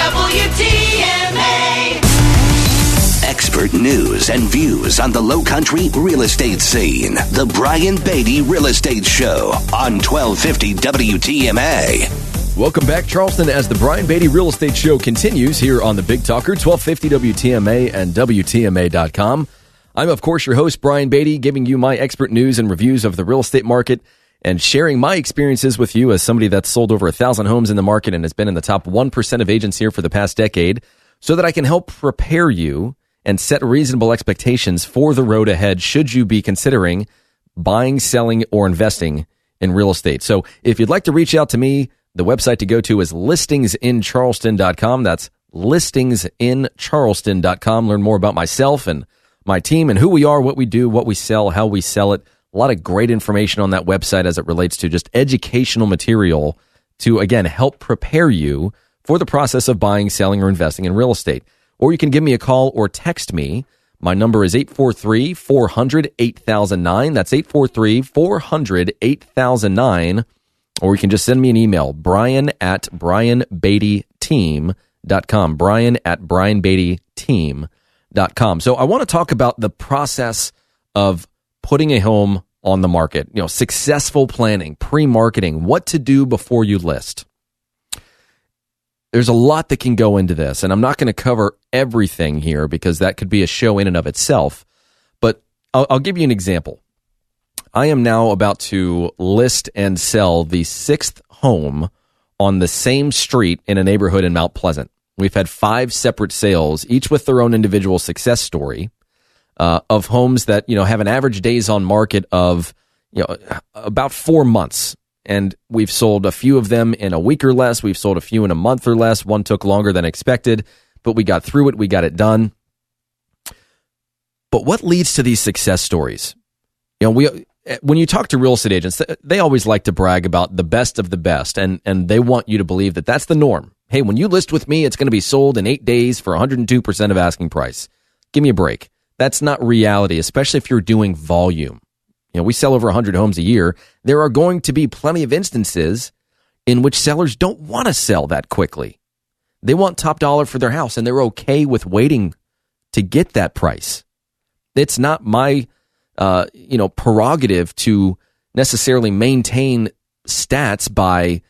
WTMA. Expert news and views on the Lowcountry real estate scene. The Brian Beatty Real Estate Show on 1250 WTMA. Welcome back, Charleston, as the Brian Beatty Real Estate Show continues here on the Big Talker, 1250 WTMA and WTMA.com. I'm, of course, your host, Brian Beatty, giving you my expert news and reviews of the real estate market and sharing my experiences with you as somebody that's sold over 1,000 homes in the market and has been in the top 1% of agents here for the past decade, so that I can help prepare you and set reasonable expectations for the road ahead should you be considering buying, selling, or investing in real estate. So if you'd like to reach out to me, the website to go to is listingsincharleston.com. That's listingsincharleston.com. Learn more about myself and my team and who we are, what we do, what we sell, how we sell it. A lot of great information on that website as it relates to just educational material to, again, help prepare you for the process of buying, selling, or investing in real estate. Or you can give me a call or text me. My number is 843-400-8009. That's 843-400-8009. Or you can just send me an email, brian@brianbeattyteam.com, brian@brianbeattyteam.com. So I want to talk about the process of putting a home on the market, successful planning, pre-marketing, what to do before you list. There's a lot that can go into this, and I'm not going to cover everything here because that could be a show in and of itself, but I'll give you an example. I am now about to list and sell the 6th home on the same street in a neighborhood in Mount Pleasant. We've had 5 separate sales, each with their own individual success story, of homes that, have an average days on market of, about 4 months. And we've sold a few of them in a week or less. We've sold a few in a month or less. One took longer than expected, but we got through it. We got it done. But what leads to these success stories? When you talk to real estate agents, they always like to brag about the best of the best, and they want you to believe that that's the norm. Hey, when you list with me, it's going to be sold in 8 days for 102% of asking price. Give me a break. That's not reality, especially if you're doing volume. We sell over 100 homes a year. There are going to be plenty of instances in which sellers don't want to sell that quickly. They want top dollar for their house, and they're okay with waiting to get that price. It's not my prerogative to necessarily maintain stats by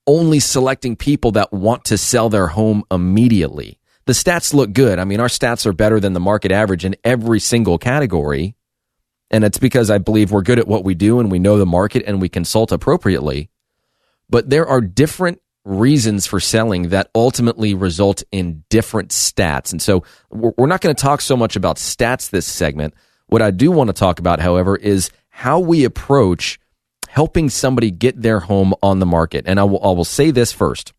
only selecting people that want to sell their home immediately. The stats look good. I mean, our stats are better than the market average in every single category. And it's because I believe we're good at what we do and we know the market and we consult appropriately. But there are different reasons for selling that ultimately result in different stats. And so we're not going to talk so much about stats this segment. What I do want to talk about, however, is how we approach helping somebody get their home on the market. And I will say this first.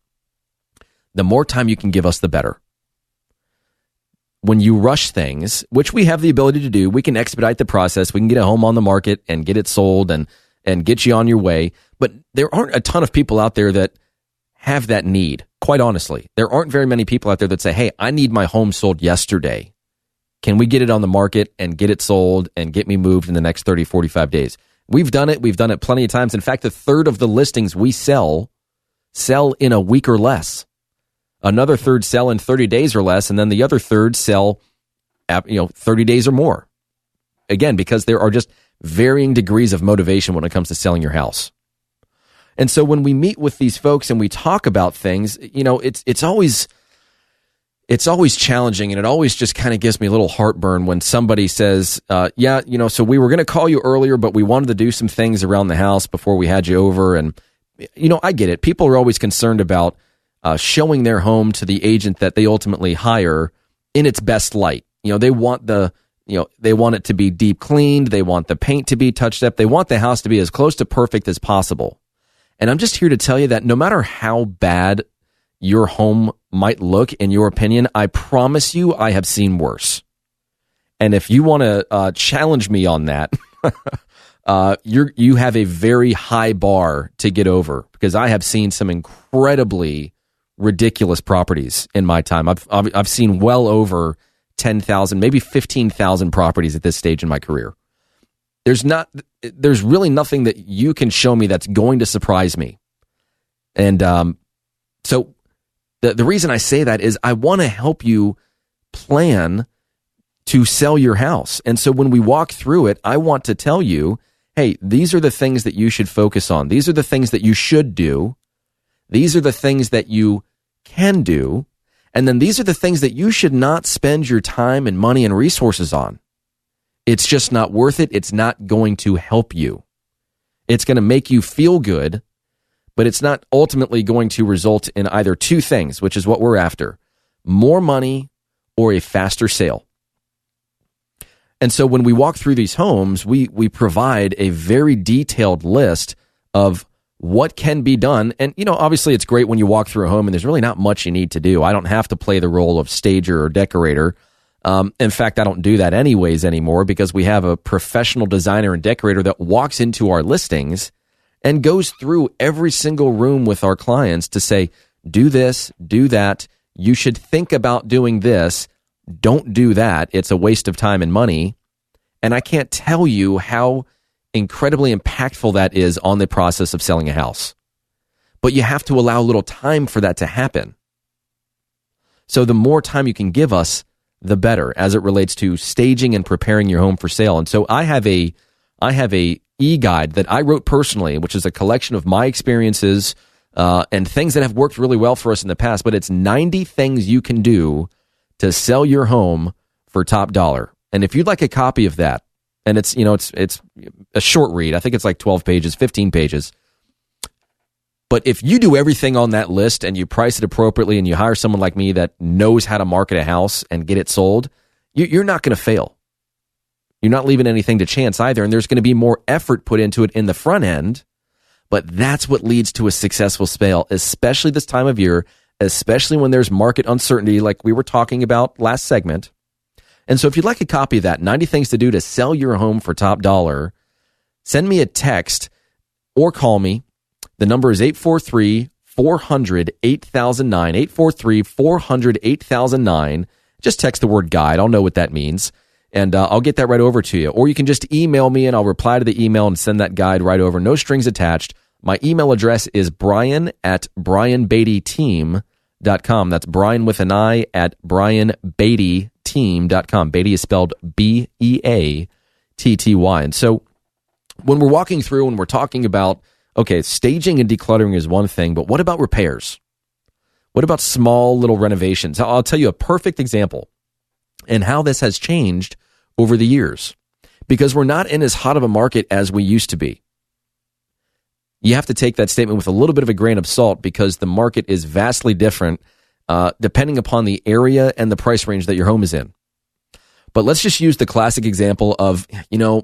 The more time you can give us, the better. When you rush things, which we have the ability to do, we can expedite the process. We can get a home on the market and get it sold and get you on your way. But there aren't a ton of people out there that have that need, quite honestly. There aren't very many people out there that say, hey, I need my home sold yesterday. Can we get it on the market and get it sold and get me moved in the next 30, 45 days? We've done it. We've done it plenty of times. In fact, a third of the listings we sell in a week or less. Another third sell in 30 days or less, and then the other third sell 30 days or more. Again, because there are just varying degrees of motivation when it comes to selling your house. And so when we meet with these folks and we talk about things, it's always challenging, and it always just kind of gives me a little heartburn when somebody says, so we were going to call you earlier, but we wanted to do some things around the house before we had you over. And, I get it. People are always concerned about showing their home to the agent that they ultimately hire in its best light. They want they want it to be deep cleaned. They want the paint to be touched up. They want the house to be as close to perfect as possible. And I'm just here to tell you that no matter how bad your home might look, in your opinion, I promise you I have seen worse. And if you want to challenge me on that, you have a very high bar to get over, because I have seen some incredibly ridiculous properties in my time. I've seen well over 10,000, maybe 15,000 properties at this stage in my career. There's really nothing that you can show me that's going to surprise me. And so The reason I say that is I want to help you plan to sell your house. And so when we walk through it, I want to tell you, hey, these are the things that you should focus on. These are the things that you should do. These are the things that you can do. And then these are the things that you should not spend your time and money and resources on. It's just not worth it. It's not going to help you. It's going to make you feel good, but it's not ultimately going to result in either two things, which is what we're after: more money or a faster sale. And so when we walk through these homes, we provide a very detailed list of what can be done. And, obviously it's great when you walk through a home and there's really not much you need to do. I don't have to play the role of stager or decorator. In fact, I don't do that anyways anymore, because we have a professional designer and decorator that walks into our listings and goes through every single room with our clients to say, do this, do that. You should think about doing this. Don't do that. It's a waste of time and money. And I can't tell you how incredibly impactful that is on the process of selling a house. But you have to allow a little time for that to happen. So the more time you can give us, the better, as it relates to staging and preparing your home for sale. And so I have a e-guide that I wrote personally, which is a collection of my experiences and things that have worked really well for us in the past. But it's 90 things you can do to sell your home for top dollar. And if you'd like a copy of that, and it's a short read, I think it's like 12 pages, 15 pages. But if you do everything on that list and you price it appropriately and you hire someone like me that knows how to market a house and get it sold, you're not going to fail. You're not leaving anything to chance either. And there's going to be more effort put into it in the front end. But that's what leads to a successful sale, especially this time of year, especially when there's market uncertainty like we were talking about last segment. And so if you'd like a copy of that, 90 Things to Do to Sell Your Home for Top Dollar, send me a text or call me. The number is 843-400-8009, 843-400-8009. Just text the word guide. I'll know what that means, and I'll get that right over to you. Or you can just email me, and I'll reply to the email and send that guide right over. No strings attached. My email address is brian@brianbeattyteam.com. That's Brian with an I at brianbeattyteam.com. Beatty is spelled Beatty. And so when we're walking through and we're talking about, okay, staging and decluttering is one thing, but what about repairs? What about small little renovations? I'll tell you a perfect example and how this has changed over the years, because we're not in as hot of a market as we used to be. You have to take that statement with a little bit of a grain of salt, because the market is vastly different depending upon the area and the price range that your home is in. But let's just use the classic example of,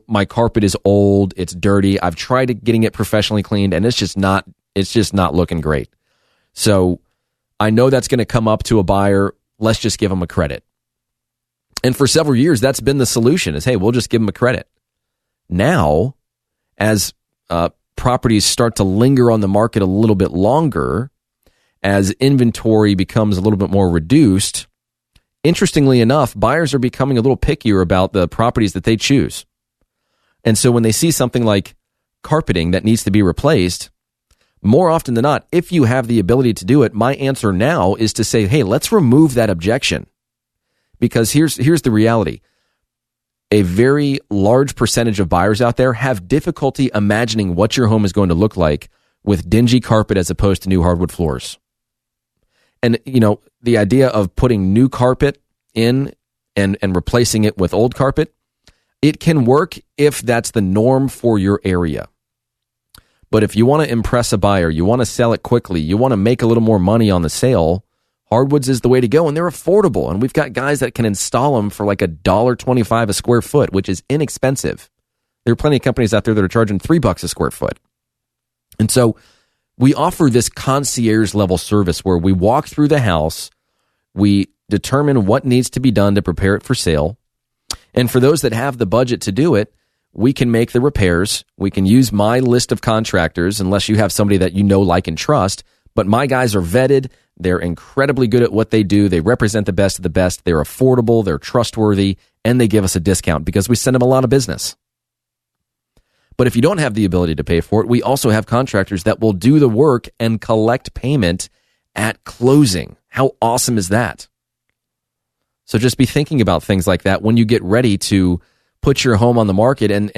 my carpet is old, it's dirty, I've tried getting it professionally cleaned, and it's just not looking great. So I know that's going to come up to a buyer. Let's just give them a credit. And for several years, that's been the solution, is, hey, we'll just give them a credit. Now, as properties start to linger on the market a little bit longer, as inventory becomes a little bit more reduced, interestingly enough, buyers are becoming a little pickier about the properties that they choose. And so when they see something like carpeting that needs to be replaced, more often than not, if you have the ability to do it, my answer now is to say, hey, let's remove that objection. Because here's the reality. A very large percentage of buyers out there have difficulty imagining what your home is going to look like with dingy carpet as opposed to new hardwood floors. And, the idea of putting new carpet in and replacing it with old carpet, it can work if that's the norm for your area. But if you want to impress a buyer, you want to sell it quickly, you want to make a little more money on the sale, hardwoods is the way to go, and they're affordable. And we've got guys that can install them for like $1.25 a square foot, which is inexpensive. There are plenty of companies out there that are charging $3 a square foot. And so we offer this concierge level service where we walk through the house, we determine what needs to be done to prepare it for sale. And for those that have the budget to do it, we can make the repairs. We can use my list of contractors, unless you have somebody that you know, like, and trust. But my guys are vetted. They're incredibly good at what they do. They represent the best of the best. They're affordable. They're trustworthy. And they give us a discount because we send them a lot of business. But if you don't have the ability to pay for it, we also have contractors that will do the work and collect payment at closing. How awesome is that? So just be thinking about things like that when you get ready to put your home on the market. And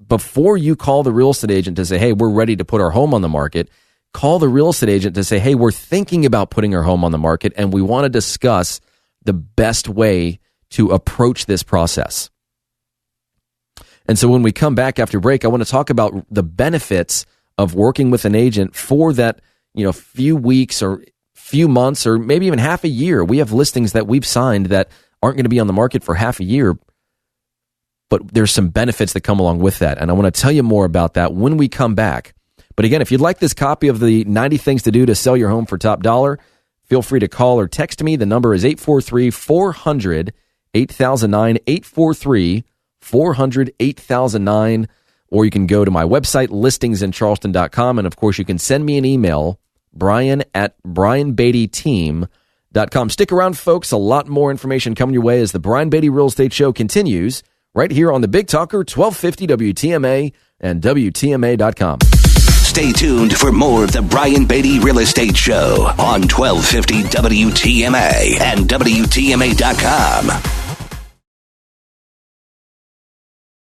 before you call the real estate agent to say, hey, we're ready to put our home on the market, call the real estate agent to say, hey, we're thinking about putting our home on the market, and we want to discuss the best way to approach this process. And so when we come back after break, I want to talk about the benefits of working with an agent for that, few weeks or few months or maybe even half a year. We have listings that we've signed that aren't going to be on the market for half a year, but there's some benefits that come along with that. And I want to tell you more about that when we come back. But again, if you'd like this copy of the 90 Things to Do to Sell Your Home for Top Dollar, feel free to call or text me. The number is 843-400-8009, 843-400-8009, or you can go to my website, listingsincharleston.com, and of course you can send me an email, brian@brianbeattyteam.com. Stick around, folks. A lot more information coming your way as the Brian Beatty Real Estate Show continues right here on the Big Talker, 1250 WTMA and WTMA.com. Stay tuned for more of the Brian Beatty Real Estate Show on 1250 WTMA and WTMA.com.